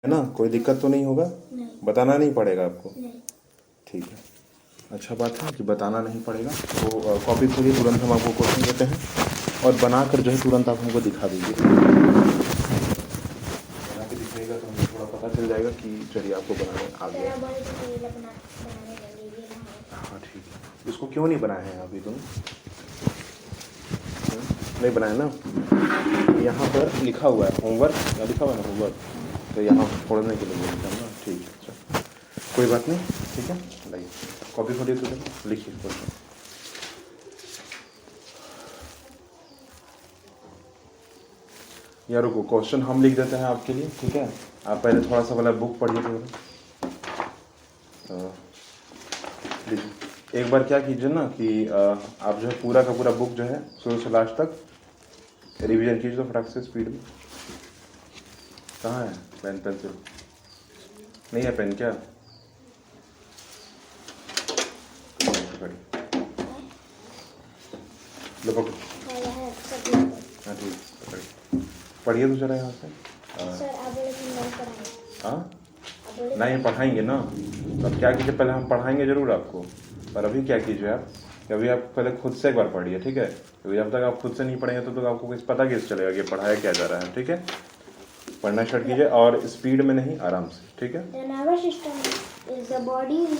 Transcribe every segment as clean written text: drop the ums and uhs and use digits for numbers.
है ना? कोई दिक्कत तो नहीं होगा? नहीं। बताना नहीं पड़ेगा आपको? नहीं। ठीक है, अच्छा बात है कि बताना नहीं पड़ेगा। तो कॉपी खोलिए, तुरंत हम आपको क्वेश्चन देते हैं और बनाकर जो है तुरंत आप हमको दिखा दीजिए। बना के दिखाइएगा तो हमें थोड़ा पता चल जाएगा कि चलिए आपको बनाने आ गया। हाँ ठीक है, इसको क्यों नहीं बनाए हैं अभी तुम? नहीं बनाए ना? यहाँ पर लिखा हुआ है होमवर्क, यहाँ लिखा हुआ है ना होमवर्क, तो यहाँ छोड़ने के लिए बोलता हूँ ना। ठीक है, अच्छा कोई बात नहीं, ठीक है। लाइए कॉपी खोलिए तो लिखिए क्वेश्चन। यार रुको, क्वेश्चन हम लिख देते हैं आपके लिए, ठीक है? आप पहले थोड़ा सा वाला बुक पढ़िए तो देखिए। एक बार क्या कीजिए ना कि आप जो है पूरा का पूरा बुक जो है शुरू से लास्ट तक रिवीजन कीजिए तो फटाक से स्पीड में। कहाँ है पेन पेंसिल? नहीं है पेन क्या? लो पकड़ो। हाँ ठीक, पकड़िए, पढ़िए तो जरा यहाँ से। हाँ नहीं पढ़ाएंगे ना, अब क्या कीजिए, पहले हम पढ़ाएंगे जरूर आपको, पर अभी क्या कीजिए आप, अभी आप पहले खुद से एक बार पढ़िए, ठीक है? क्योंकि जब तक आप खुद से नहीं पढ़ेंगे तो आपको कुछ पता कैसे चलेगा कि पढ़ाया क्या जा रहा है, ठीक है? पढ़ना स्टार्ट कीजिए और स्पीड में नहीं, आराम से, ठीक है? The nervous system is the body's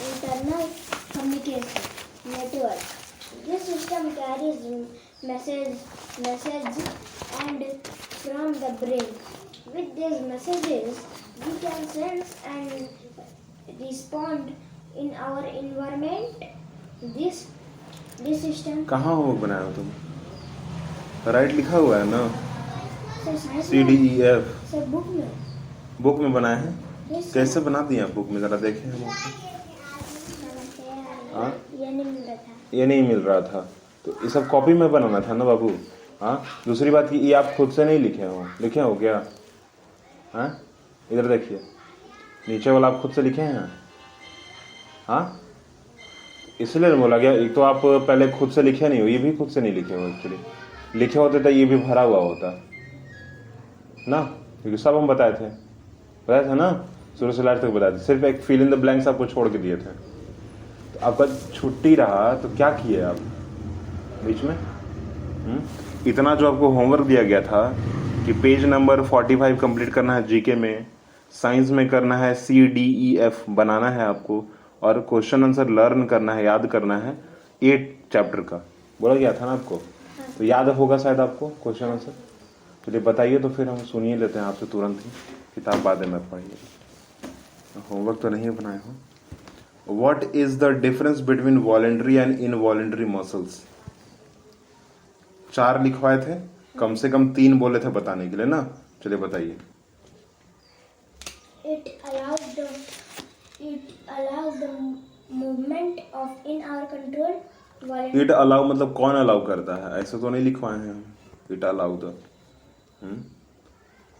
internal communication network. This system carries message and from the brain. With these messages, we can sense and respond in our environment. This system. कहाँ homework बनाया हो तुम? Right लिखा हुआ है ना? CDEF sir book में। Book में बनाए हैं? Yes, कैसे बना दिए आप बुक में, ज़रा देखें हम आपको। हाँ ये नहीं मिल रहा था। ये नहीं मिल रहा था तो ये सब कॉपी में बनाना था ना बाबू। हाँ दूसरी बात कि ये आप खुद से नहीं लिखे हो क्या? हाँ इधर देखिए, नीचे वाला आप खुद से लिखे हैं? हाँ इसलिए बोला गया, एक तो आप पहले खुद से लिखे नहीं हो, ये भी खुद से नहीं लिखे हो एक्चुअली। लिखे होते तो ये भी भरा हुआ होता ना, क्योंकि सब हम बताए थे ना, शुरू से लास्ट तक बताए थे, सिर्फ एक फिल इन द ब्लैंक्स आपको छोड़ के दिए थे। तो आपका छुट्टी रहा तो क्या किए आप बीच में? इतना जो आपको होमवर्क दिया गया था कि पेज नंबर 45 कंप्लीट करना है जीके में, साइंस में करना है CDEF बनाना है आपको, और क्वेश्चन आंसर लर्न करना है, याद करना है 8 चैप्टर का, बोला गया था ना आपको? तो याद होगा शायद आपको क्वेश्चन आंसर। चलिए बताइए तो फिर हम सुनिए लेते हैं आपसे तुरंत ही, किताब बाद में पढ़िए, होमवर्क तो नहीं बनाए हो। What is the difference between voluntary and involuntary muscles? 4 लिखवाए थे, कम से कम 3 बोले थे बताने के लिए ना, चलिए बताइए। It allows the movement of in our control. It allow मतलब कौन अलाउ करता है, ऐसे तो नहीं लिखवाए हैं हम। इट अलाउ द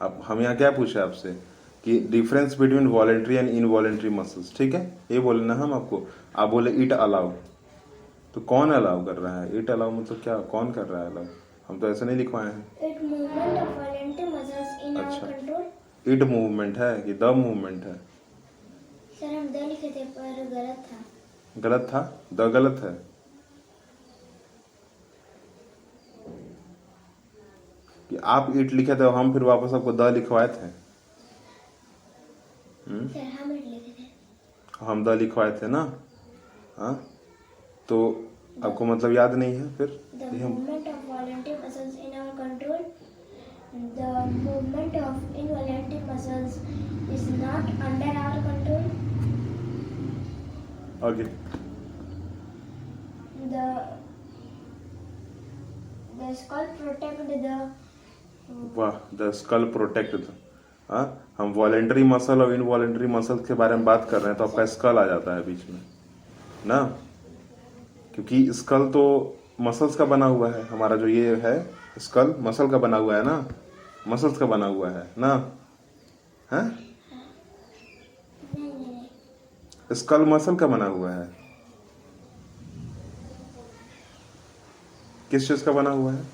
अब हम यहाँ क्या पूछे आपसे कि difference between voluntary and involuntary muscles, ठीक है? ये बोले ना हम आपको, आप बोले इट अलाउ, तो कौन अलाउ कर रहा है? इट अलाउ मतलब क्या, कौन कर रहा है अलाउ? हम तो ऐसे नहीं लिखवाए हैं। It movement of voluntary muscles in our अच्छा control. इट मूवमेंट है कि द मूवमेंट है? सर हम द लिखे थे पर गलत था। गलत था, द गलत है। कि आप इट लिखे थे, हम फिर वापस आपको द लिखवाए थे। सर हम इट लिखे थे। हम द लिखवाए थे ना? हाँ तो आपको मतलब याद नहीं है फिर? The movement of voluntary muscles in our control. The movement of involuntary muscles is not under our control. आगे The skull protect the. वाह, द स्कल प्रोटेक्ट द। हाँ हम वॉलेंटरी मसल और इनवॉलेंटरी मसल के बारे में बात कर रहे हैं तो आपका स्कल आ जाता है बीच में ना, क्योंकि स्कल तो मसल्स का बना हुआ है, हमारा जो ये है स्कल मसल का बना हुआ है ना, मसल्स का बना हुआ है ना? है स्कल मसल का बना हुआ है, किस चीज का बना हुआ है?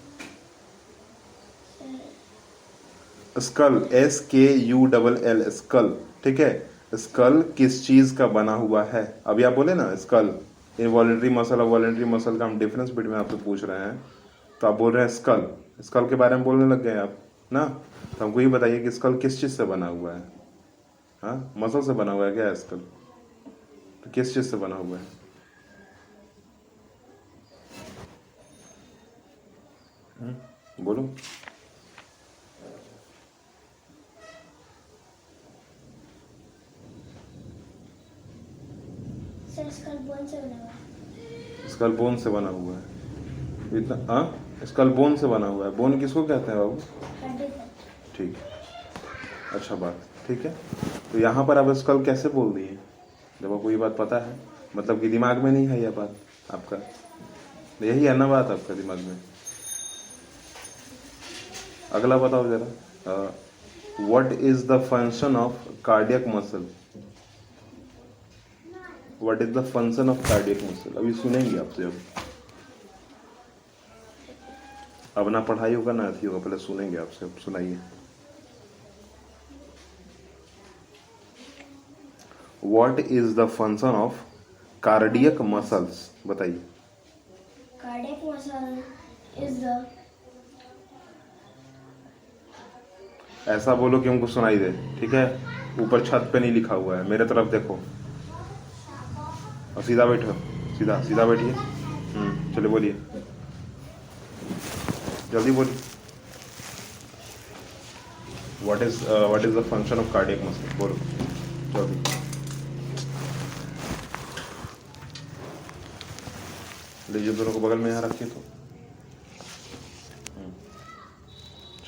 स्कल, SKULL, स्कल, ठीक है। स्कल किस चीज का बना हुआ है? अभी आप बोले ना स्कल, इनवॉलेंट्री मसल और वॉलेंट्री मसल का हम डिफरेंस बिटवीन आपसे पूछ रहे हैं, तो आप बोल रहे हैं स्कल, स्कल के बारे में बोलने लग गए आप ना। तो हमको ये बताइए कि स्कल किस चीज से बना हुआ है? हाँ, मसल से बना हुआ है क्या स्कल? तो किस चीज से बना हुआ है? बोलो। सर स्कल बोन से बना हुआ है। स्कल बोन से बना हुआ है इतना? हाँ, स्कल बोन से बना हुआ है। बोन किसको कहते हैं बाबू? हड्डी का। ठीक, अच्छा बात, ठीक है। तो यहाँ पर आप स्कल कैसे बोल दिए जब आपको ये बात पता है? मतलब कि दिमाग में नहीं है यह बात आपका? यही है ना बात आपका दिमाग में? अगला बताओ जरा, what is the function of cardiac muscle? What is the function of cardiac muscle? अभी सुनेंगे आपसे। अब ना पढ़ाई होगा ना अथी होगा, पहले सुनेंगे आपसे। अब सुनाइए। What is the function of cardiac muscles? बताइए। कार्डियक मसल इज द, ऐसा बोलो कि हमको सुनाई दे, ठीक है। ऊपर छत पे नहीं लिखा हुआ है, मेरे तरफ देखो और सीधा बैठो, सीधा सीधा बैठिए। चलिए बोलिए, जल्दी बोलिए। What is the function of cardiac muscle? बोलो जल्दी। लीजिए, दोनों को बगल में यहाँ रखिए तो।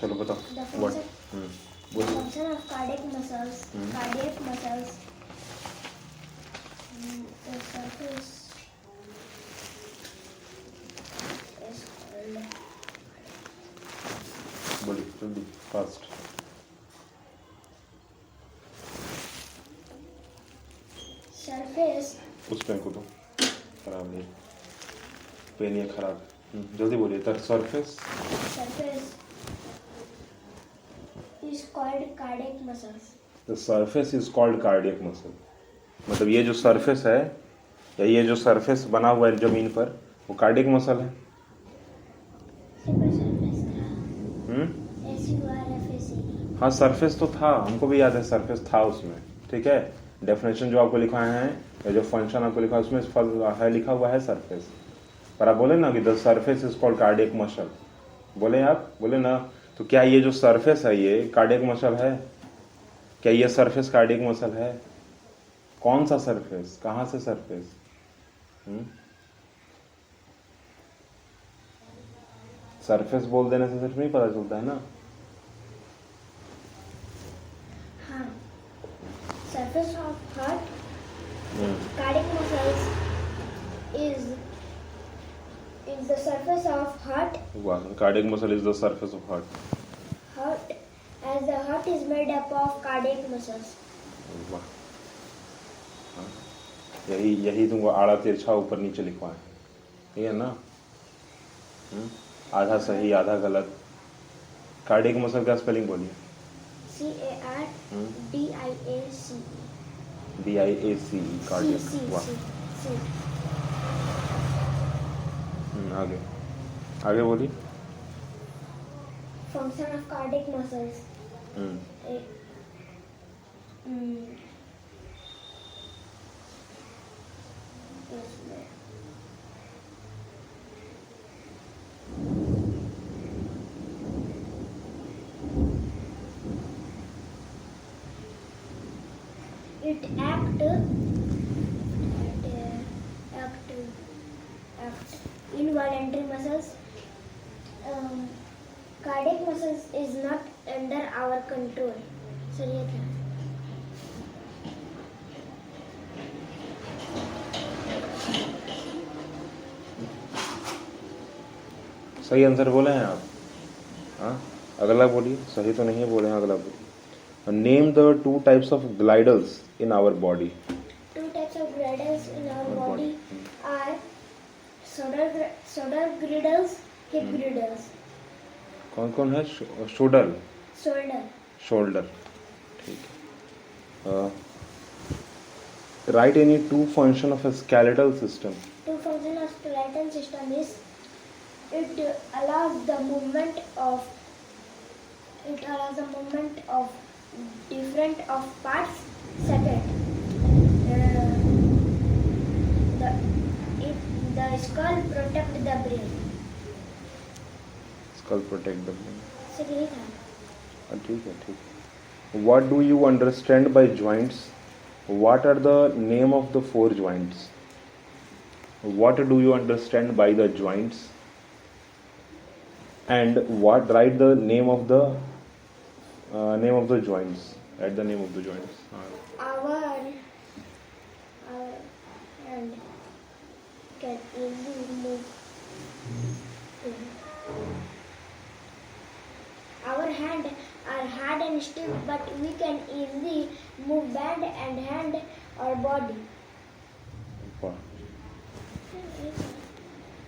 चलो बताओ। व्हाट? बोलिए। Function of cardiac muscles, cardiac muscles, the surface is called, बोलिए जल्दी, फास्ट। surface, उस पेन को तो खराब नहीं, पेन ये खराब। जल्दी बोलिए। The surface surface is called cardiac muscles. The surface is called cardiac muscle. मतलब ये जो सरफेस है, या ये जो सरफेस बना हुआ है जमीन पर, वो कार्डियक मसल है। surface था, SURFACE। हाँ, सरफेस तो था, हमको भी याद है सरफेस था उसमें, ठीक है। डेफिनेशन जो आपको लिखा है या जो फंक्शन आपको लिखा है उसमें है, लिखा हुआ है सरफेस। पर आप बोले ना कि the surface is called cardiac muscle, बोले आप, बोले ना। तो क्या ये जो सरफेस है ये कार्डियक मसल है? क्या ये सरफेस कार्डियक मसल है? कौन सा सरफेस? कहाँ से सरफेस? सरफेस बोल देने से सिर्फ नहीं पता चलता है ना। हाँ, surface of heart, cardiac muscles is the surface of heart. वाह, cardiac muscle is the surface of heart. Heart, as the heart is made up of cardiac muscles. वाह, हाँ, यही तुमको आड़ा तिरछा ऊपर नीचे लिखवा है, ये है ना। आधा सही आधा गलत। कार्डियक मसल का स्पेलिंग बोलिए। CARDIAC। DIACE, cardiac. वाह, आगे आगे बोलिए। Function of cardiac muscles. It act involuntary muscles. Cardiac muscles is not under our control. Sir ये क्या? सही आंसर बोले हैं आप। हाँ, अगला बोलिए। सही तो नहीं है बोले हैं, अगला बोलिए। Name the 2 types of glands in our body. 2 types of girdles in our body are shoulder girdles, hip girdles. कौन कौन है? शोल्डर, Shoulder, शोल्डर, ठीक है। Right any two function of a skeletal system. Two function of skeletal system is it allows the movement of different of parts. Second, the skull protect the brain. Skull protect the brain. से यही था। ठीक है, ठीक है। What do you understand by joints? What are the name of the four joints? What do you understand by the joints? And what write the name of the joints? Write the name of the joints. Our hand can easily move. Our hand are hard and stiff, but we can easily move bend and hand or body. Wow.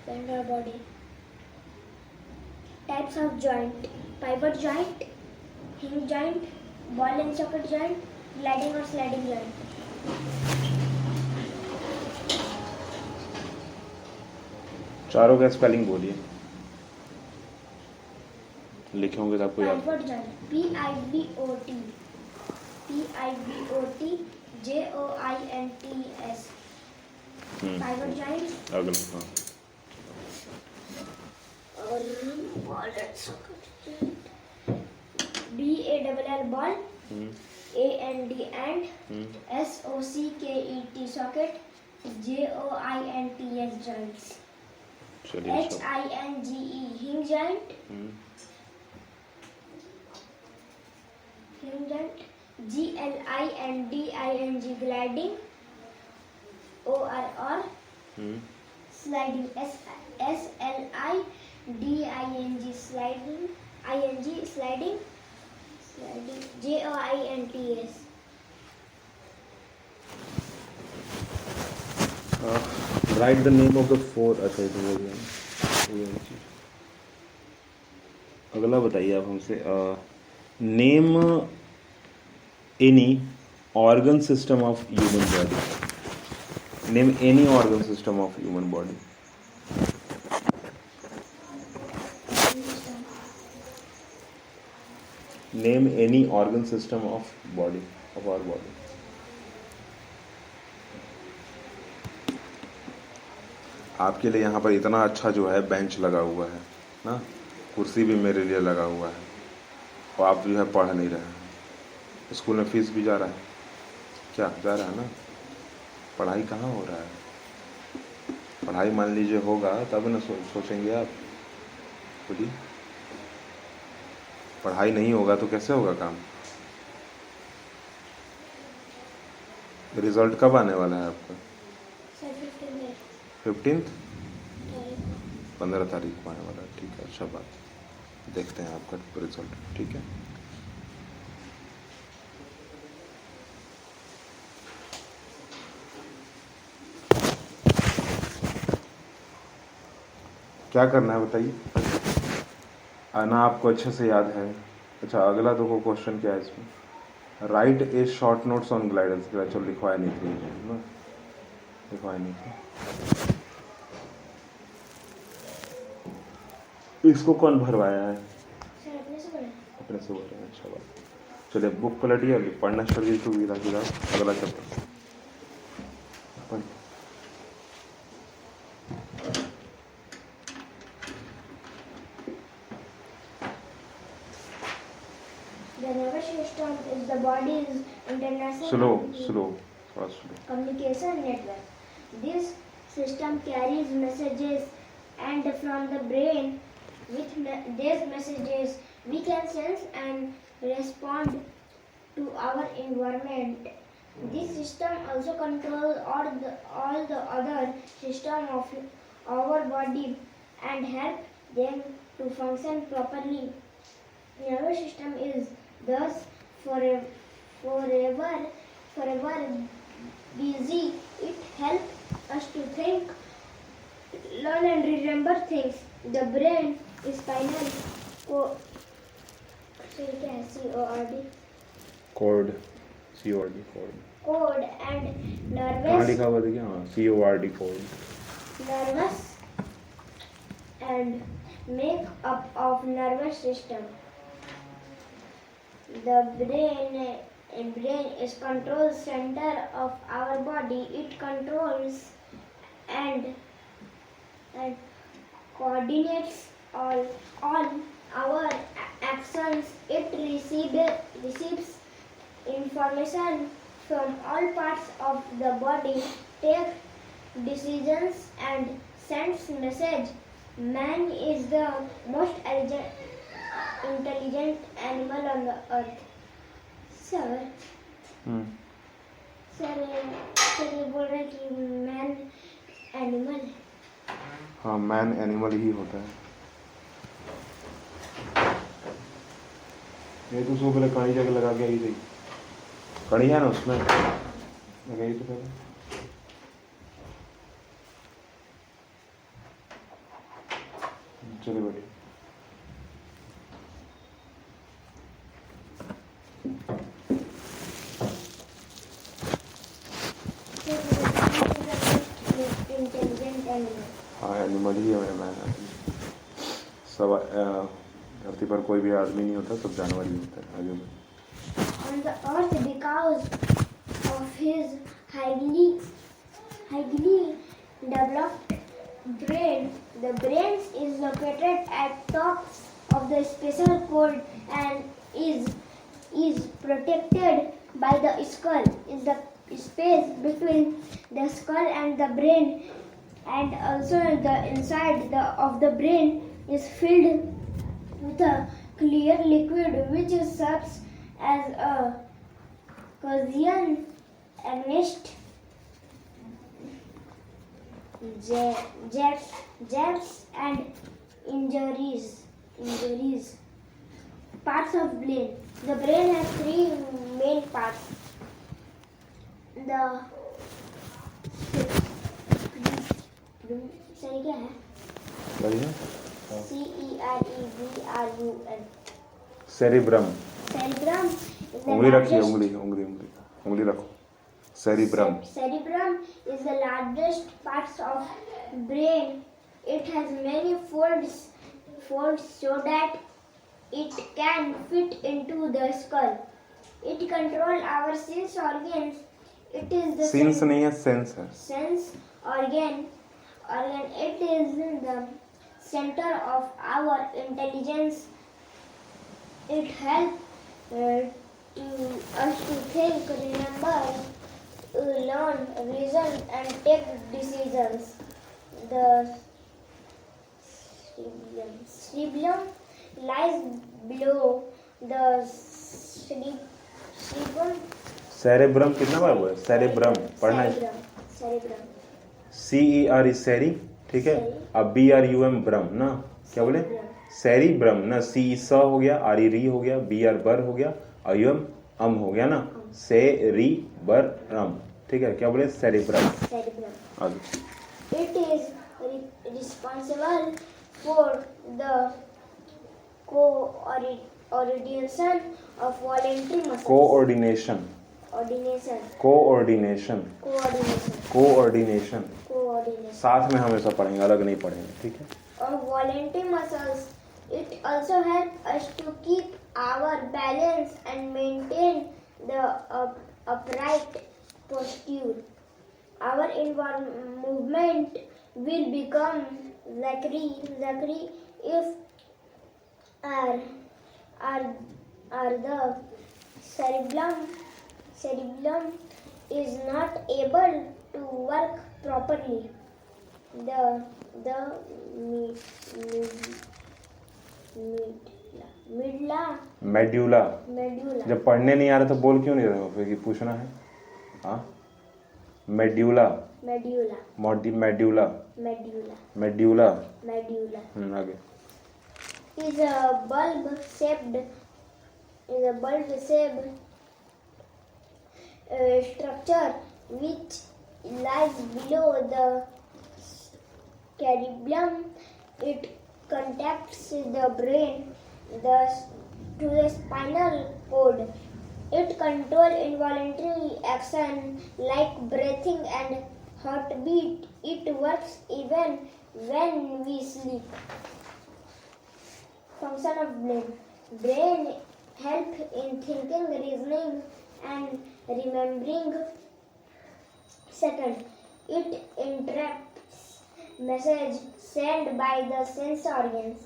Bend our body. Types of joint: pivot joint, hinge joint, ball and socket joint, gliding or sliding joint. चारों का spelling बोलिए, लिखे होंगे तो आपको याद। Pivot joint, P-I-V-O-T, P-I-V-O-t, J-O-I-N-T-S. Pivot joint. अगला, हाँ। और ball and socket joint, B-A-L-L ball, A-N-D and, S-O-C-K-E-T socket, J-O-I-N-T-S joints. चलिए सब। H-I-N-G-E hinge joint, G-L-I-N-D-I-N-G gliding, O-R-R sliding, S-L-I-D-I-N-G sliding, I-N-G sliding, J-O-I-N-T-S. Right the name of the four. अच्छा ये तो हो गया, हो गया चीज। अगला बताइए आप हमसे, name any organ system of human body. Name any organ system of human body. Name any organ system of body, of our body. आपके लिए यहाँ पर इतना अच्छा जो है बेंच लगा हुआ है ना, कुर्सी भी मेरे लिए लगा हुआ है, और आप जो है पढ़ नहीं रहे हैं। स्कूल में फीस भी जा रहा है, क्या जा रहा है ना, पढ़ाई कहाँ हो रहा है। पढ़ाई मान लीजिए होगा तब ना सोचेंगे आप, बोलिए। पढ़ाई नहीं होगा तो कैसे होगा काम। रिजल्ट कब आने वाला है आपका? 15th, 15 तारीख को आने वाला है, ठीक है। अच्छा बात, देखते हैं आपका रिजल्ट, ठीक है। क्या करना है बताइए, आना आपको अच्छे से याद है। अच्छा अगला देखो क्वेश्चन क्या है इसमें, right A short notes on gliders. चलो लिखवाया नहीं थी ना, लिखवाया नहीं थी। इसको कौन भरवाया है? सर अपने से पढ़े। अपने से बोल रहे हैं, अच्छा बात। चलिए बुक पलटिए, अभी पढ़ना शुरू कीजिए, टू गिरा गिरा अगला चैप्टर पढ़। The nervous system is the body's international slow slow, थोड़ा slow. communication network. This system carries messages, and from the brain, with these messages, we can sense and respond to our environment. This system also controls all the other system of our body and help them to function properly. Nervous system is thus forever busy. It helps us to think, learn and remember things. The brain, spinal फिर क्या है CORD cord, CORD cord. Code and कहाँ nervous लिखा हुआ देखिए, हाँ CORD cord. nervous and make up of nervous system. The brain is control center of our body. It controls and coordinates all our actions. It receives information from all parts of the body, take decisions and sends message. Man is the most intelligent animal on the earth. Sir, hmm, sir ये बोल रहे हैं कि man animal है. हाँ man animal ही होता है। ये तो उसको पहले कड़ी जगह लगा के आई थी, कड़ी है ना उसमें, लगाई तो पहले। चलिए बैठिए। Intelligent animal. हाँ एनिमल ही है मेरा मैन। सब धरती पर कोई भी आदमी नहीं होता, सब जानवर ही होता है। आगे बढ़ो। On the earth because of his highly developed brain. The brain is located at top of the spinal cord and is protected by the skull. Is the space between the skull and the brain, and also the inside of the brain is filled with a clear liquid which serves as a cushion against jabs and injuries. Parts of brain. The brain has three main parts. The सही क्या है? बढ़िया। CEREBRUM. Cerebrum. Cerebrum is the उंगली रखिए, largest. उंगली रखो। Cerebrum. Cerebrum is the largest part of brain. It has many folds so that it can fit into the skull. It controls our sense organs. It is the sense नहीं है, sense है। sense organ. It is the center of our intelligence. It helps us to think, remember, learn, reason, and take decisions. The cerebellum lies below the cerebrum. Cerebrum कितना बार हुआ है? Cerebrum पढ़ना है। Cerebrum. CER सेरी, ठीक है। अब BRUM ब्रम ना, क्या बोले? सेरिब्रम ना। C स हो गया, R री हो गया, BR बर हो गया, UM अम हो गया ना। सेरिब्रम, ठीक है। क्या बोले? सेरिब्रम। आगे। It is responsible for the coordination of voluntary muscles. Coordination, Coordination. Coordination, Coordination. Coordination. Coordination. साथ में हमेशा पढ़ेंगे, अलग नहीं पढ़ेंगे, ठीक है। Of voluntary muscles. It also helps us to keep our balance and maintain the upright posture. Our movement will become zakri if the cerebellum is not able to work properly. The medulla. medulla. जब पढ़ने नहीं आ रहा तो बोल क्यों नहीं रहे हो फिर? कि पूछना है। हाँ, medulla, Medulla. Medulla, Medulla. Medulla. Medulla. आगे। Is a bulb-shaped structure which lies below the cerebellum. It contacts the brain. The to the spinal cord. It controls involuntary action like breathing and heartbeat. It works even when we sleep. Function of brain. Brain help in thinking, reasoning, and remembering. Second, it interprets message sent by the sense organs.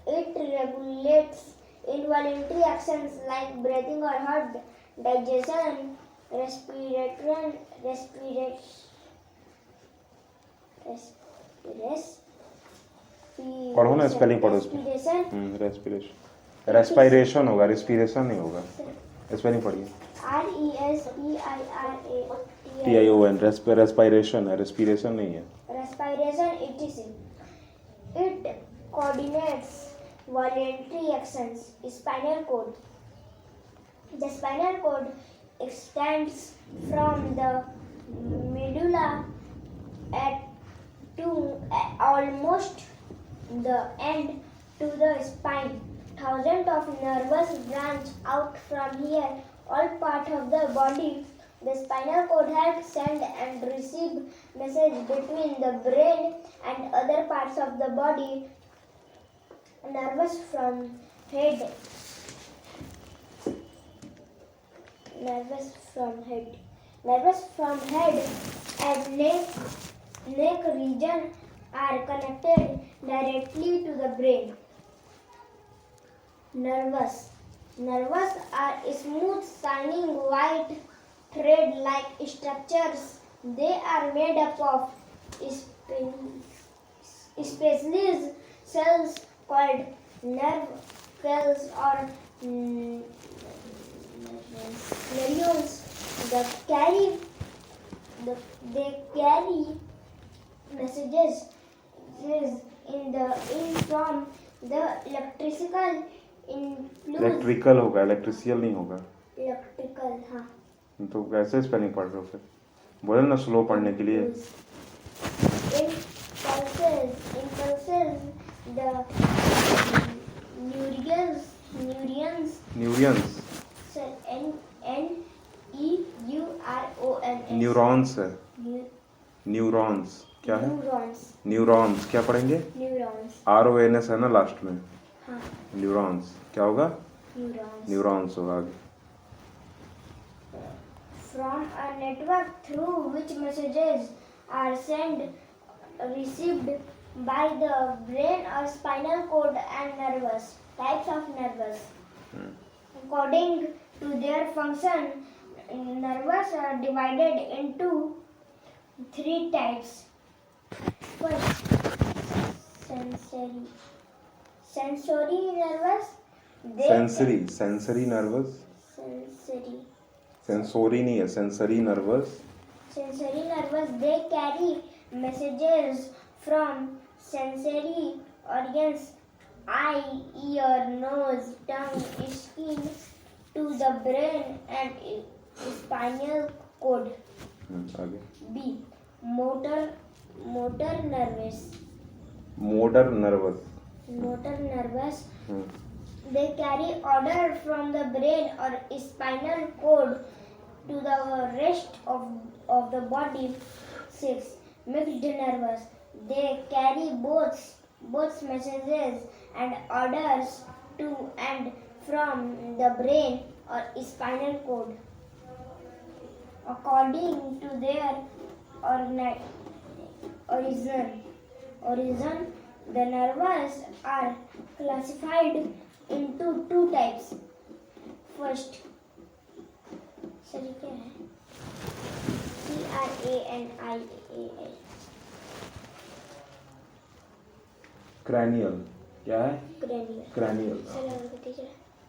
It regulates involuntary actions like breathing or heart, digestion, respiration, पढ़ो ना spelling पढ़ो respiration, respiration होगा, respiration नहीं होगा। Spelling पढ़िए। RESPIRATION, respiration है, respiration नहीं है। respiration, etc. It coordinates voluntary actions. Spinal cord. The spinal cord extends from the medulla to almost the end to the spine. Thousands of nerves branch out from here, all part of the body. The spinal cord helps send and receive message between the brain and other parts of the body. Nervous from head. Nervous from head and neck region are connected directly to the brain. Nervous are smooth, shining white thread-like structures. They are made up of specialized cells called nerve cells or neurons. They carry messages in from the electrical impulse. Electrical होगा, electrical नहीं होगा। Electrical, हाँ। तो कैसे spelling पढ़ रहे हो फिर? बोले ना स्लो पढ़ने के लिए। न्यूरॉन्स है। न्यूरॉन्स क्या है? न्यूरॉन्स क्या पढ़ेंगे? न्यूरॉन्स। RONS है ना लास्ट में। हाँ। न्यूरॉन्स क्या होगा? न्यूरॉन्स होगा आगे। From a network through which messages are received by the brain or spinal cord and nerves. Types of nerves. According to their function, nerves are divided into 3 types. First, sensory nerves. Sensory nervous. Sensory नहीं है, sensory nervous. Sensory nerves, they carry messages from sensory organs, eye, ear, nose, tongue, skin to the brain and spinal cord. आगे। B. Motor nerves. Motor nervous. Motor nerves, they carry order from the brain or spinal cord to the rest of the body. 6. Mixed nerves, they carry both messages and orders to and from the brain or spinal cord. According to their origin, the nerves are classified into 2 types. First, क्या है? CRANIAL. Cranial क्या है? Cranial.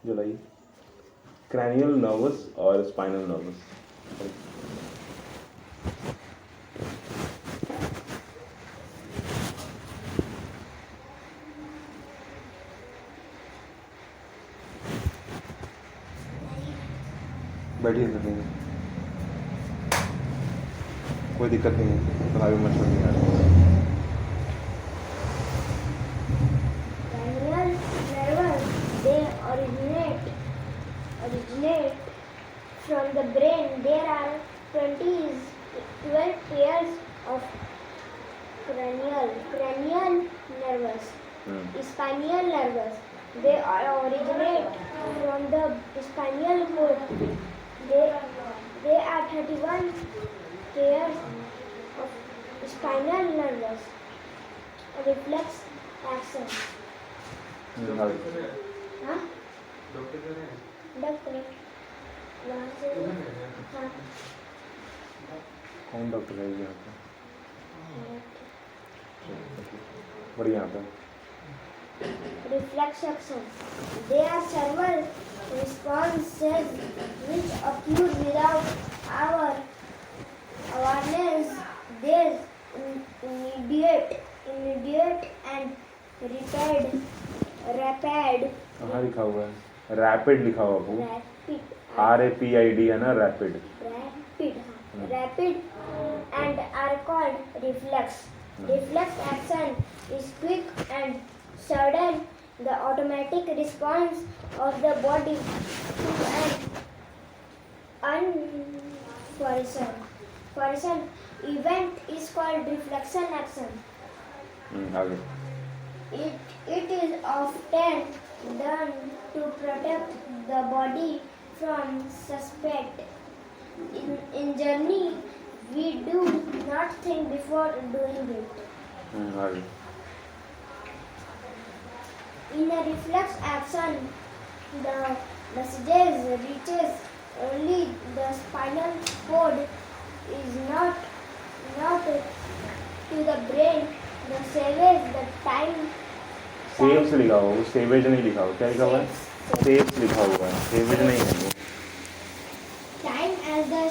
जो लाइए cranial nervous और spinal nervous. बैठिए सकेंगे, कोई दिक्कत नहीं है, तनाव मच्छर नहीं आ रहा। Cranial nerves originate from the brain. There are 12 pairs of cranial nerves, spinal nerves. They are originate from the spinal cord. They are 31 pairs of spinal nerves. Reflex action. हाँ हाँ डॉक्टर वहाँ से हाँ कौन डॉक्टर है यहाँ पे बढ़िया आता है reflex action. They are several responses which occur without our awareness. There's immediate and rapid कहाँ लिखा हुआ है रैपिड लिखा हुआ है RAPID है ना rapid rapid and are called reflex. Reflex action is quick and sudden, the automatic response of the body to an unforeseen event is called reflection action. आगे It is often done to protect the body from suspect injury. We do not think before doing it. आगे In a reflex action, the messages reaches only the spinal cord is not to the brain. The saves the time. Saves लिखा हुआ वो savage नहीं लिखा हुआ क्या लिखा हुआ है सेव्स लिखा हुआ है सेवेज नहीं है वो Time as the